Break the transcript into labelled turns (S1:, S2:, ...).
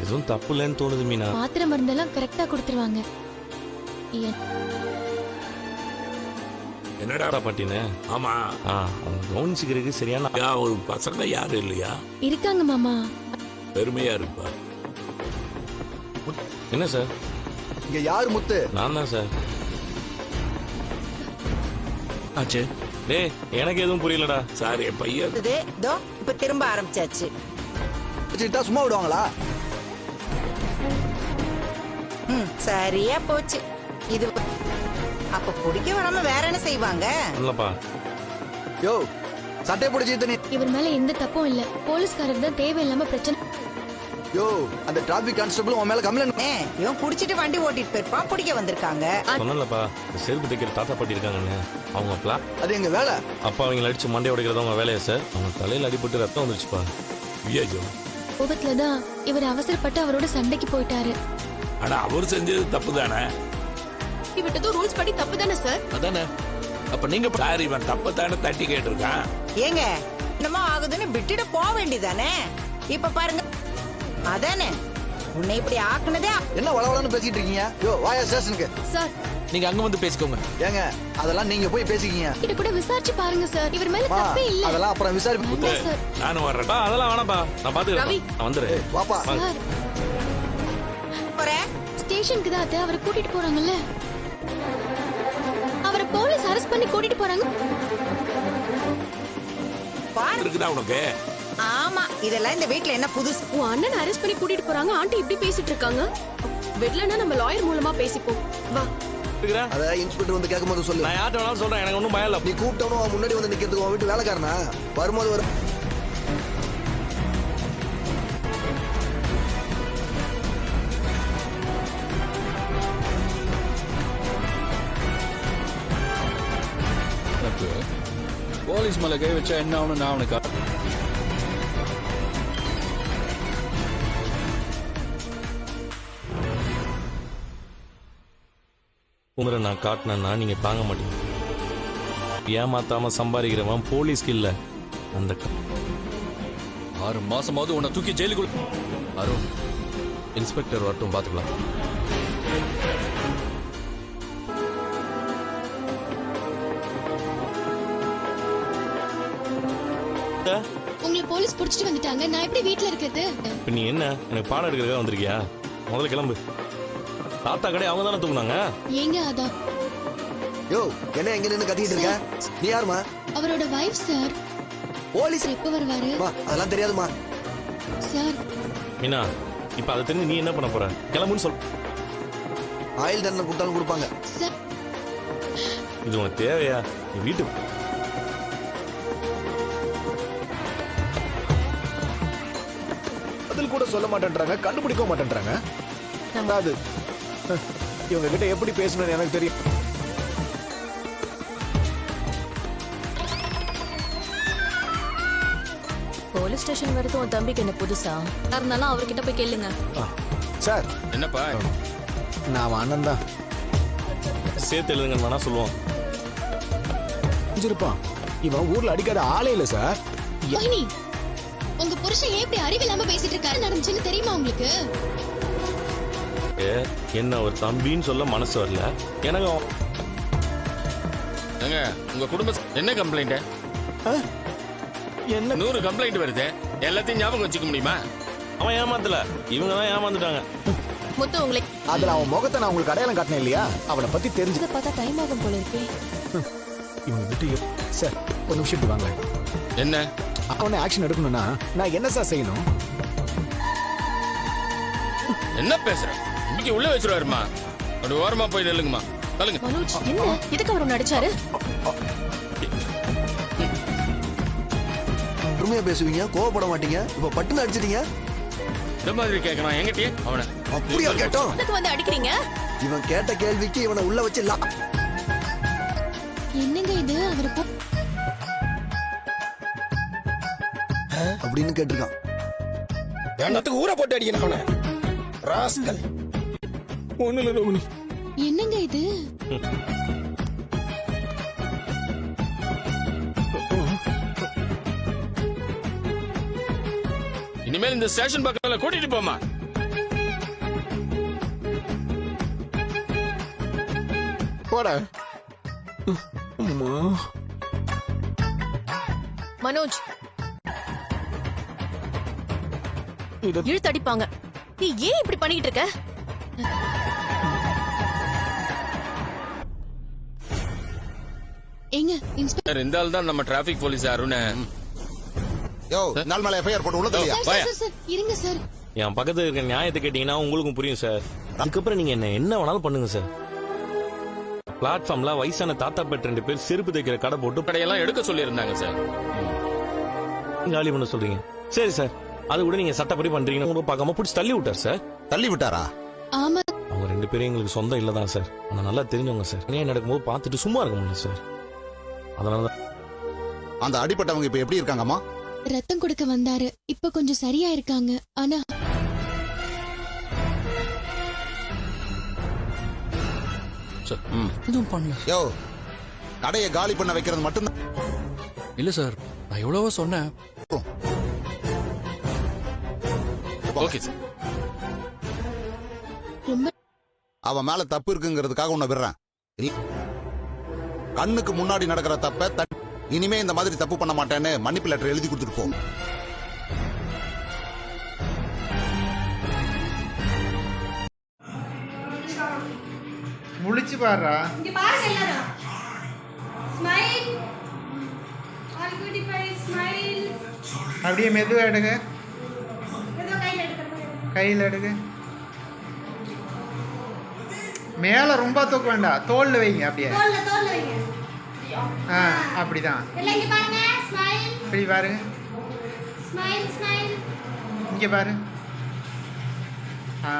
S1: எதுவும் தப்பு இல்லைன்னு தோணுது மீனா.
S2: மாத்திரை மருந்தெல்லாம் கரெக்டா கொடுத்துருவாங்க.
S3: என்னடா
S1: பாட்டினே?
S3: ஆமா.
S1: அவங்க கவனிச்சுக்கிறதுக்கு சரியான
S3: ஒரு பசங்க யாரும் இல்லையா?
S2: இருக்காங்க மாமா.
S3: பெருமையா இருப்பா.
S1: என்ன சார்?
S4: இங்க யாரு முத்து?
S1: நான் தான் சார்.
S5: ஆச்சு
S1: டேய், எனக்கு எதுவும் புரியலடா.
S3: சார் என் பையன்
S6: இப்ப திரும்ப ஆரம்பிச்சாச்சு.
S4: சும்மா விடுவாங்களா?
S6: சரியா போச்சு. இது அப்ப குடிக்க விடாம வேற என்ன செய்வாங்க?
S1: இல்லப்பா.
S4: யோ சட்டை பிடிச்சி தண்ணி.
S2: இவர் மேல எந்த தப்பும் இல்ல. போலீஸ்காரர் தான் தேவையில்லாம பிரச்சனை.
S4: யோ அந்த டிராபிக் கான்ஸ்டபிள் உன் மேல கம்ப்ளைண்ட்.
S6: இவன் குடிச்சிட்டு வண்டி ஓட்டிட்டு போயிருப்பான். பிடிக்க வந்திருக்காங்க.
S1: சொன்னலப்பா, செருப்பு தைக்கிற தாத்தா பாட்டி இருக்காங்கன்னு. அவங்க பிளான்
S4: அது எங்க வேலை.
S1: அப்பா அவங்களை அடிச்சு மண்டை உடைக்கிறது அவங்க வேலையா சார்? அவங்க தலையில அடிபட்டு ரத்தம் வந்துருச்சுப்பா.
S3: ஐயோ,
S2: கோபத்துலதான் இவர் அவசரப்பட்டு அவரோட சண்டைக்கு போயிட்டாரு.
S3: ஆனா அவர் செஞ்சது தப்பு தானே?
S2: விட்டதும் ரூல்ஸ் படி தப்பு தானே சார்?
S5: அதானே. அப்ப நீங்க
S3: சார் இவன் தப்பு தானே தட்டி கேட்டிருக்கான்.
S6: ஏங்க என்னமோ ஆகுதுன்னு விட்டுட்டு போக வேண்டியதானே? இப்ப பாருங்க, அதானே உன்னை இப்படி ஆக்குனதே.
S4: என்ன வளவளன்னு பேசிட்டு இருக்கீங்க? யோ வாயா ஸ்டேஷனுக்கு.
S2: சார்
S5: நீங்க அங்க வந்து பேசிக்கோங்க.
S4: ஏங்க அதெல்லாம் நீங்க போய் பேசிக்கீங்க.
S2: கிட்ட கூட விசாரிச்சு பாருங்க சார். இவர் மேல தப்பே இல்ல.
S4: அதெல்லாம் அப்புறம் விசாரிப்பு.
S2: சார்
S3: நானும் வர்றேன்.
S1: அதெல்லாம் வேணாப்பா, நான் பாத்துக்கிறேன். நான் வந்துடுறேன்.
S4: வாப்பா.
S2: சார் ஸ்டேஷனுக்கு தான் அத்தை அவரை கூட்டிட்டு போறாங்கல்ல. அவரை போலீஸ் அரெஸ்ட் பண்ணி கூட்டிட்டு போறாங்க.
S3: இருக்குதா உனக்கு?
S6: ஆமா, இதெல்லாம் இந்த வீட்ல என்ன புதுசு?
S7: உன் அண்ணன் அரெஸ்ட் பண்ணி கூட்டிட்டு போறாங்க. ஆண்டி இப்படி பேசிட்டு இருக்காங்க. வெட்லனா நம்ம லாயர் மூலமா பேசிப்போம். வா.
S4: அத இன்ஸ்பெக்டர் வந்து கேட்கும்போது சொல்லு.
S1: நான் யார்ட்ட வேணாலும் சொல்றேன், எனக்கு ஒன்றும் பயம் இல்லை.
S4: நீ கூப்பிட்டவனும் அவன் முன்னாடி வந்து நிக்கிறதுக்கு உன் வீட்டு வேலைக்காரனா? வரும்போது வரும்.
S5: போலீஸ் மேல கை வச்சா என்ன ஆகணும்? நான் அவனுக்கு
S1: உங்களை நான் காட்டினேன்னா நீங்க தாங்க மாட்டீங்க. ஏமாத்தாம சம்பாதிக்கிறவன் போலீஸ்க்கு இல்ல. அந்த
S5: 6 மாசமாவது உன்னை தூக்கி ஜெயிலுக்குள்ள. அருண்,
S1: இன்ஸ்பெக்டர் வரட்டும், பாத்துக்கலாம்.
S2: உங்களை போலீஸ் புடிச்சிட்டு வந்துட்டாங்க. நான் எப்படி வீட்ல இருக்கிறது?
S1: இப்ப நீ என்ன எனக்கு பாடம் எடுக்கிறதுக்காக வந்திருக்கியா? முதல்ல கிளம்பு. தாத்தா கடை அவங்க தானே தூக்குனாங்க.
S2: ஏங்க அதான்.
S4: யோ என்ன எங்க நின்னு கத்திட்டு இருக்க? நீ யாருமா?
S2: அவரோட வைஃப் சார்.
S4: போலீஸ்
S2: எப்ப வருவாரு?
S4: அதெல்லாம் தெரியாதுமா
S2: சார்.
S1: மீனா, இப்ப அதை தெரிஞ்சு நீ என்ன பண்ண போற? கிளம்புன்னு சொல்.
S4: ஆயில் தண்டனை கொடுத்தாலும் கொடுப்பாங்க.
S2: சார்
S1: இது உனக்கு தேவையா? நீ வீட்டுக்கு
S8: பதில் கூட சொல்ல மாட்டேன்றாங்க, கண்டுபிடிக்க மாட்டேன்றாங்க. அது இவங்க கிட்ட எப்படி பேசணும்னு எனக்கு தெரியும்.
S7: போலீஸ் ஸ்டேஷன் வரைக்கும் உன் தம்பிக்கு என்ன புதுசா இருந்தாலும் அவர்கிட்ட போய் கேளுங்க.
S8: சார்
S5: என்னப்பா?
S8: நான் அவன் அண்ணன் தான்.
S1: சேர்த்து எழுதுங்க வேணா சொல்லுவோம்.
S8: இருப்பான். இவன் ஊர்ல அடிக்காத ஆளே இல்ல சார்.
S2: மோகினி, உங்க புருஷன் ஏன் இப்படி அறிவில்லாம பேசிட்டு இருக்காரு? நடந்துச்சுன்னு தெரியுமா உங்களுக்கு?
S1: என்ன ஒரு தம்பின்னு சொல்ல மனசு வரல எனக்கு.
S5: உங்க குடும்ப என்ன கம்ப்ளைண்ட்?
S8: என்ன
S5: 100 கம்ப்ளைண்ட் வருது. எல்லாத்தையும் ஞாபகம் வச்சுக்க முடியுமா?
S1: அவன் ஏமாத்தல, இவங்க தான் ஏமாந்துட்டாங்க.
S7: முத்து உங்களை
S8: அதுல அவன் முகத்தை நான் உங்களுக்கு அடையாளம் காட்டினேன் இல்லையா? அவனை பத்தி தெரிஞ்சு
S7: இதை பார்த்தா டைம் ஆகும் போல இருக்கே.
S8: இவங்க கிட்ட சார் ஒரு நிமிஷம் இப்படி வாங்க.
S5: என்ன
S8: அவனை ஆக்ஷன் எடுக்கணும்னா நான் என்ன சார் செய்யணும்?
S5: என்ன பேசுற? இன்னைக்கு உள்ள வச்சிருவாருமா. அப்படி ஓரமா போய் நில்லுங்கம்மா. சொல்லுங்க.
S7: மனோஜ், என்ன எதுக்கு அவர் நடிச்சாரு?
S4: பொறுமையா பேசுவீங்க, கோவப்பட மாட்டீங்க. இப்ப பட்டுன்னு அடிச்சிட்டீங்க.
S5: இந்த மாதிரி கேட்கணும் என்கிட்டயே அவனை.
S4: அப்படியா கேட்டோம்?
S7: அதுக்கு வந்து அடிக்கிறீங்க?
S4: இவன் கேட்ட கேள்விக்கு இவனை உள்ள வச்சு
S2: என்னங்க இது? அவரு
S4: அப்படின்னு கேட்டிருக்கான்.
S8: என்னத்துக்கு ஊரை போட்டு அடிக்கணும் அவனை? ராஸ்கல். ஒண்ணுல ரோகிணி.
S2: என்னங்க இது?
S5: இனிமேல் இந்த ஸ்டேஷன் பக்கத்துல கூட்டிட்டு போமா.
S8: போட அம்மா.
S7: மனோஜ்
S8: இத
S7: இழுத்தடிப்பாங்க. நீ ஏன் இப்படி பண்ணிட்டு இருக்க?
S2: ஏங்க இன்ஸ்பெக்டர்
S5: சார், இந்த ஆள் தான் நம்ம டிராபிக் போலீஸ் அருண்.
S4: யோ நாள் மேல எஃப்ஐஆர் போட்டு உள்ள தெரியா
S5: வாயா.
S2: சார் இருங்க சார்.
S1: என் பக்கத்துல இருக்க நியாயத்தை கேட்டீங்கன்னா உங்களுக்கும் புரியும் சார். அதுக்கப்புறம் நீங்க என்ன வேணாலும் பண்ணுங்க சார். பிளாட்ஃபார்ம்ல வயசான தாத்தா பெட் 2 பேர் செருப்பு தைக்கிற கடை போட்டு
S5: கடையெல்லாம் எடுக்க சொல்லி இருந்தாங்க சார்.
S1: காலி பண்ண சொல்றீங்க. சரி சார், அது கூட நீங்க சட்டப்படி பண்றீங்கன்னு கூட பார்க்காம பிடிச்சி தள்ளி விட்டார் சார்.
S4: தள்ளி விட்டாரா?
S2: ஆமா
S1: அவங்க 2 பேரும் எங்களுக்கு சொந்தம் இல்லதான் சார். ஆனா நல்லா தெரிஞ்சவங்க சார். ஏன் நடக்கும்போது பார்த்துட்டு சும்மா இருக்க முடியல சார். அதனாலதான்
S4: அந்த அடிப்பட்டவங்க இப்ப எப்படி இருக்காங்கம்மா?
S2: ரத்தம் கொடுக்க வந்தாரு. இப்ப கொஞ்சம் சரியா இருக்காங்க. ஆனா
S5: சார், எதுவும் பண்ணல.
S4: யோ கடையை காலி பண்ண வைக்கிறது மட்டும்தான்.
S5: இல்ல சார், நான் எவ்வளவோ சொன்னேன். Okay sir.
S2: ரொம்ப
S4: அவன் மேல தப்பு இருக்குங்கிறதுக்காக உன்னை விடுறேன். கண்ணுக்கு முன்னாடி நடக்கிற தப்ப இனிமே இந்த மாதிரி தப்பு பண்ண மாட்டேன்னு மன்னிப்பு லெட்டர் எழுதி கொடுத்துட்டு போ.
S9: முழிச்சு பாடுறா.
S10: இங்க பாருங்க எல்லாரும். Smile. All good bye smile.
S9: அப்படியே மெதுவா எடுங்க.
S10: ஏதோ கையில எடுக்கணும்.
S9: கையில் எடுங்க. மேல ரொம்ப தூக்க வேண்டாம், தோல்ல வைங்க. அப்படியே
S10: தோல்ல வைங்க.
S9: ஆ அப்படிதான்.
S10: எல்லாம் இங்க பாருங்க. ஸ்மைல்.
S9: இப்படி பாருங்க.
S10: Smile smile.
S9: இங்க பாரு. ஆ